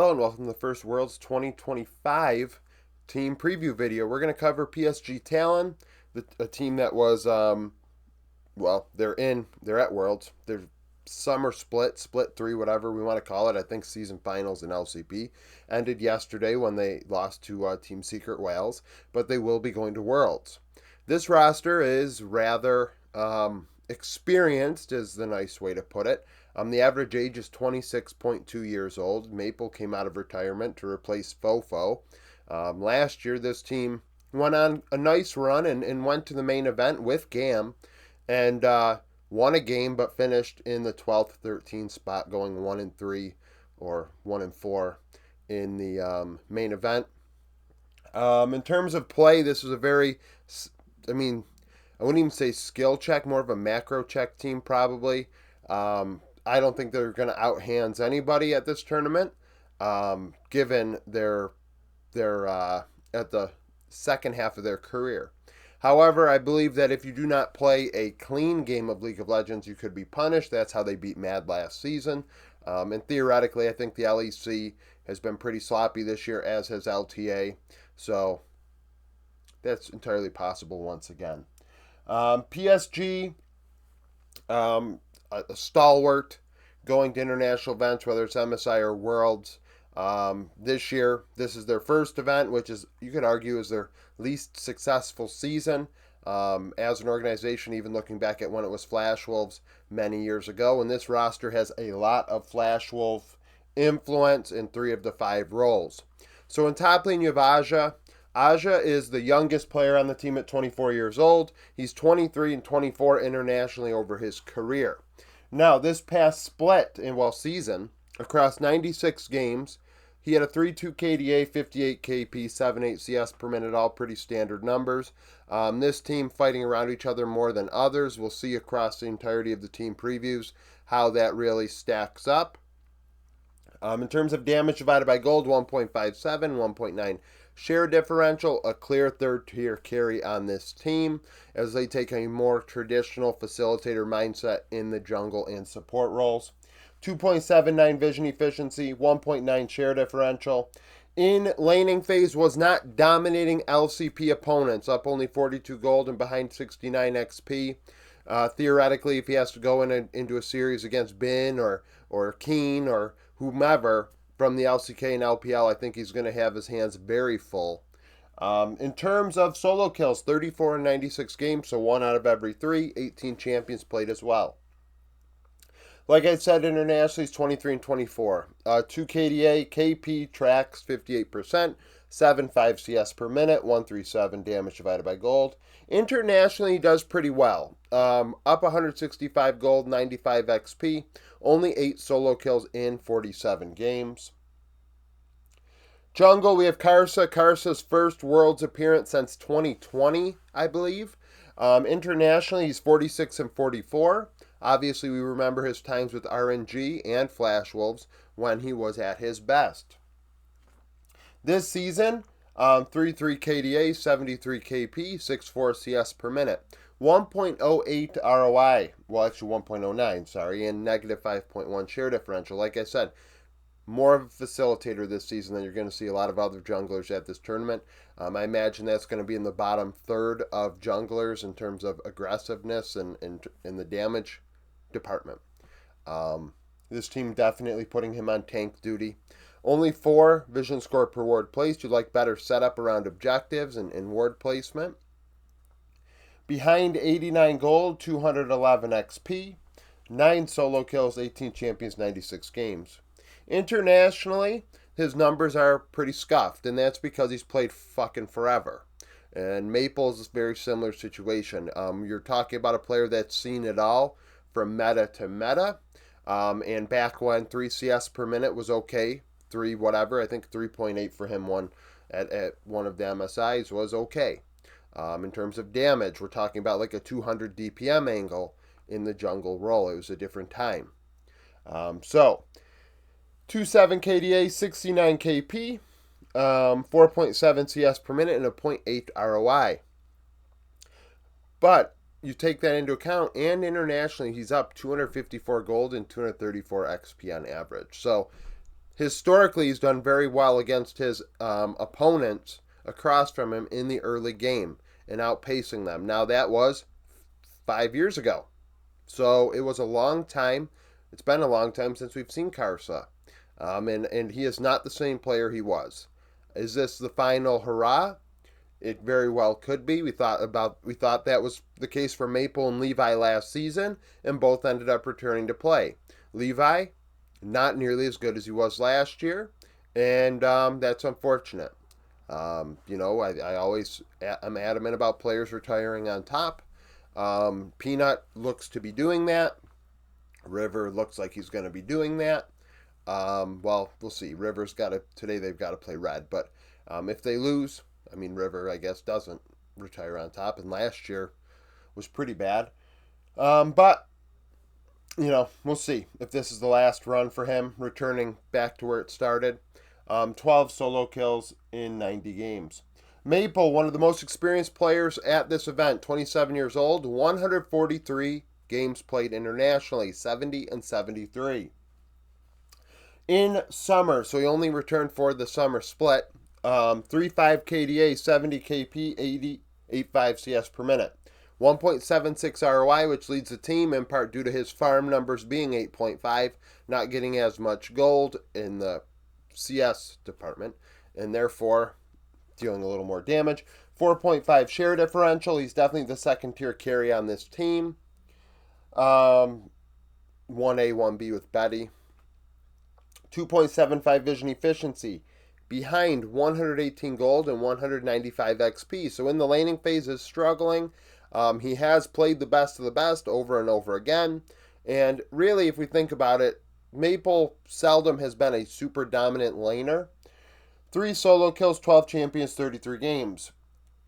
Hello and welcome to the First World's 2025 team preview video. We're going to cover PSG Talon, a team that was, they're at Worlds. They're summer split three, whatever we want to call it. I think season finals in LCP ended yesterday when they lost to Team Secret Wales, but they will be going to Worlds. This roster is rather experienced, is the nice way to put it. The average age is 26.2 years old. Maple came out of retirement to replace Fofo. Last year, this team went on a nice run and went to the main event with GAM and won a game, but finished in the 12th, 13th spot, going 1-3 or 1-4 in the main event. In terms of play, this was a very, I wouldn't even say skill check, more of a macro check team probably. I don't think they're going to outhands anybody at this tournament, given they're at the second half of their career. However, I believe that if you do not play a clean game of League of Legends, you could be punished. That's how they beat Mad last season. And theoretically, I think the LEC has been pretty sloppy this year, as has LTA. So that's entirely possible once again. PSG, a stalwart, going to international events, whether it's MSI or Worlds. This year, this is their first event, which is, you could argue, is their least successful season as an organization, even looking back at when it was Flash Wolves many years ago. And this roster has a lot of Flash Wolf influence in 3 of the 5 roles. So in top lane, you have Aja. Aja is the youngest player on the team at 24 years old. He's 23 and 24 internationally over his career. Now, this past split season, across 96 games, he had a 3.2 KDA, 58 KP, 7.8 CS per minute, all pretty standard numbers. This team fighting around each other more than others. We'll see across the entirety of the team previews how that really stacks up. In terms of damage divided by gold, 1.57, 1.9 share differential, a clear third tier carry on this team as they take a more traditional facilitator mindset in the jungle and support roles. 2.79 vision efficiency, 1.9 share differential. In laning phase, was not dominating LCP opponents, up only 42 gold and behind 69 XP. Theoretically, if he has to go into a series against Bin or Keen or whomever from the LCK and LPL, I think he's going to have his hands very full. In terms of solo kills, 34 in 96 games, so 1 out of every 3, 18 champions played as well. Like I said, internationally, he's 23 and 24. 2 KDA, KP tracks 58%, 7.5 CS per minute, 137 damage divided by gold. Internationally, he does pretty well. Up 165 gold, 95 XP, only 8 solo kills in 47 games. Jungle, we have Karsa. Karsa's first Worlds appearance since 2020, I believe. Internationally, he's 46 and 44. Obviously, we remember his times with RNG and Flash Wolves when he was at his best. This season, 3.3 KDA, 73 KP, 6.4 CS per minute. 1.08 ROI, well actually 1.09, sorry, and negative 5.1 share differential. Like I said, more of a facilitator this season than you're going to see a lot of other junglers at this tournament. I imagine that's going to be in the bottom third of junglers in terms of aggressiveness and in the damage department. This team definitely putting him on tank duty. Only 4 vision score per ward placed. You'd like better setup around objectives and ward placement. Behind 89 gold, 211 XP, 9 solo kills, 18 champions, 96 games. Internationally, his numbers are pretty scuffed, and that's because he's played fucking forever. And Maple's a very similar situation. You're talking about a player that's seen it all from meta to meta. And back when 3 CS per minute was okay, 3 whatever, I think 3.8 for him at one of the MSIs was okay. In terms of damage, we're talking about like a 200 DPM angle in the jungle role. It was a different time. 2.7 KDA, 69 KP, 4.7 CS per minute, and a 0.8 ROI. But you take that into account, and internationally, he's up 254 gold and 234 XP on average. So Historically, he's done very well against his opponents across from him in the early game and outpacing them. Now, that was 5 years ago. So it was a long time. It's been a long time since we've seen Carsa. And he is not the same player he was. Is this the final hurrah? It very well could be. We thought that was the case for Maple and Levi last season, and both ended up returning to play. Levi, not nearly as good as he was last year, and that's unfortunate. I always am adamant about players retiring on top. Peanut looks to be doing that. River looks like he's going to be doing that. Well, we'll see. River's got to today. They've got to play red, but if they lose, I mean, River, I guess, doesn't retire on top, and last year was pretty bad. But we'll see if this is the last run for him, returning back to where it started. 12 solo kills in 90 games. Maple, one of the most experienced players at this event, 27 years old, 143 games played internationally, 70 and 73. In summer, so he only returned for the summer split, 3.5 KDA, 70 KP, 80.85 CS per minute. 1.76 ROI, which leads the team in part due to his farm numbers being 8.5, not getting as much gold in the CS department, and therefore dealing a little more damage. 4.5 share differential. He's definitely the second tier carry on this team. 1A, 1B with Betty. 2.75 vision efficiency. Behind 118 gold and 195 XP. So in the laning phase is struggling. He has played the best of the best over and over again. And really, if we think about it, Maple seldom has been a super dominant laner. 3 solo kills, 12 champions, 33 games.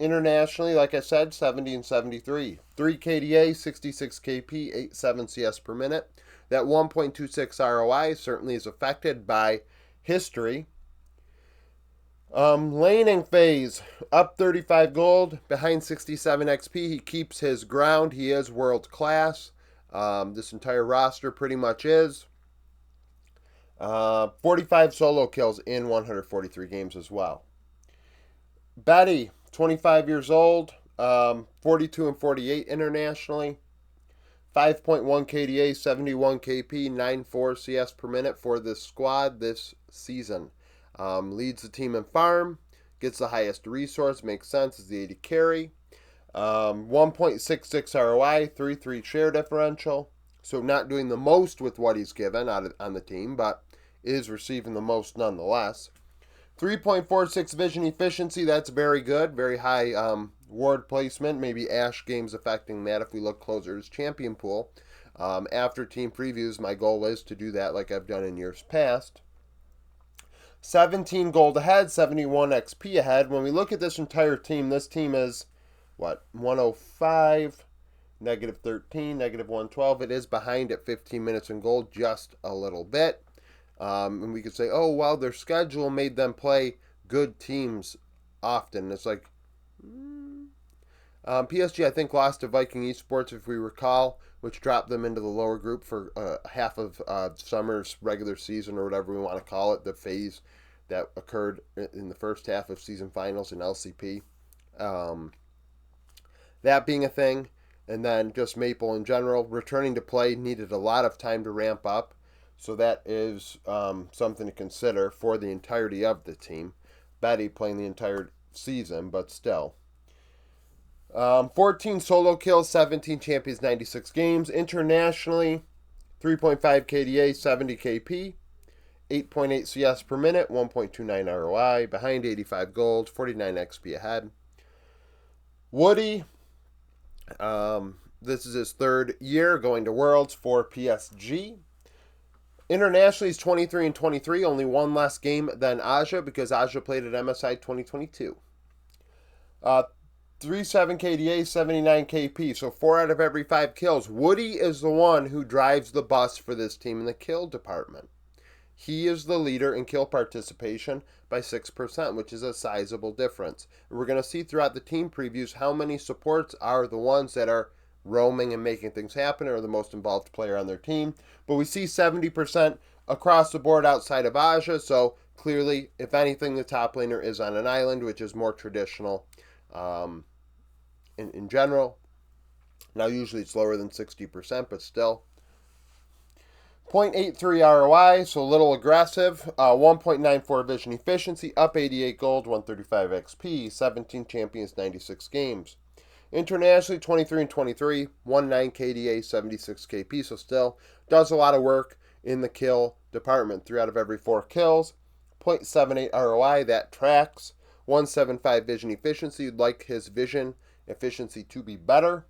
Internationally, like I said, 70 and 73. 3 KDA, 66 KP, 87 CS per minute. That 1.26 ROI certainly is affected by history. Laning phase, up 35 gold, behind 67 XP. He keeps his ground. He is world class. This entire roster pretty much is. 45 solo kills in 143 games as well. Betty, 25 years old, 42 and 48 internationally. 5.1 KDA, 71 KP, 9.4 CS per minute for this squad this season. Leads the team in farm, gets the highest resource, makes sense, is the 80 carry. 1.66 ROI, 3.3 share differential. So not doing the most with what he's given on the team, but is receiving the most nonetheless. 3.46 vision efficiency, that's very good. Very high ward placement. Maybe Ash games affecting that if we look closer at his champion pool. After team previews, my goal is to do that like I've done in years past. 17 gold ahead, 71 XP ahead. When we look at this entire team, this team is, 105, negative 13, negative 112. It is behind at 15 minutes in gold just a little bit. And we could say, oh, well, their schedule made them play good teams often. It's like, PSG, I think, lost to Viking Esports, if we recall, which dropped them into the lower group for half of summer's regular season, or whatever we want to call it, the phase that occurred in the first half of season finals in LCP. That being a thing, and then just Maple in general, returning to play needed a lot of time to ramp up. So that is something to consider for the entirety of the team. Betty playing the entire season, but still. 14 solo kills, 17 champions, 96 games. Internationally, 3.5 KDA, 70 KP, 8.8 CS per minute, 1.29 ROI, behind 85 gold, 49 XP ahead. Woody, this is his third year going to Worlds for PSG. Internationally, he's 23 and 23, only one less game than Aja because Aja played at MSI 2022. 3.7 KDA, 79 KP, so 4 out of every 5 kills. Woody is the one who drives the bus for this team in the kill department. He is the leader in kill participation by 6%, which is a sizable difference. And we're going to see throughout the team previews how many supports are the ones that are roaming and making things happen, or the most involved player on their team. But we see 70% across the board outside of Aja. So clearly, if anything, the top laner is on an island, which is more traditional in general. Now, usually it's lower than 60%, but still. 0.83 ROI, so a little aggressive. 1.94 vision efficiency, up 88 gold, 135 XP, 17 champions, 96 games. Internationally, 23 and 23, 19 KDA, 76 KP, so still does a lot of work in the kill department. 3 out of every 4 kills. 0.78 ROI, that tracks. 175 vision efficiency, you'd like his vision efficiency to be better.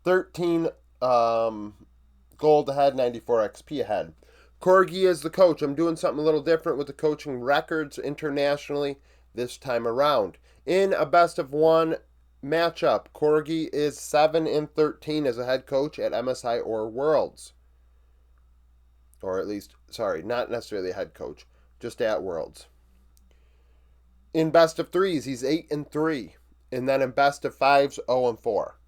13 gold ahead, 94 XP ahead. Corgi is the coach. I'm doing something a little different with the coaching records internationally this time around. In a best of 1 matchup, Corgi is 7 and 13 as a head coach at MSI or Worlds. Or at least, sorry, not necessarily a head coach, just at Worlds. In best of 3s, he's 8 and 3. And then in best of 5s, 0 and 4.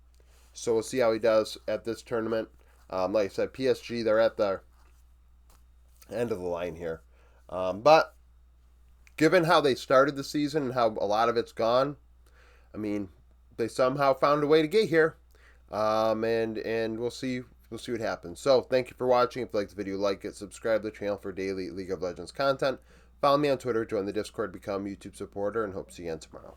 So we'll see how he does at this tournament. Like I said, PSG, they're at the end of the line here. But given how they started the season and how a lot of it's gone, I mean, they somehow found a way to get here. And we'll see what happens. So thank you for watching. If you liked the video, like it, subscribe to the channel for daily League of Legends content. Follow me on Twitter, join the Discord, become a YouTube supporter, and hope to see you again tomorrow.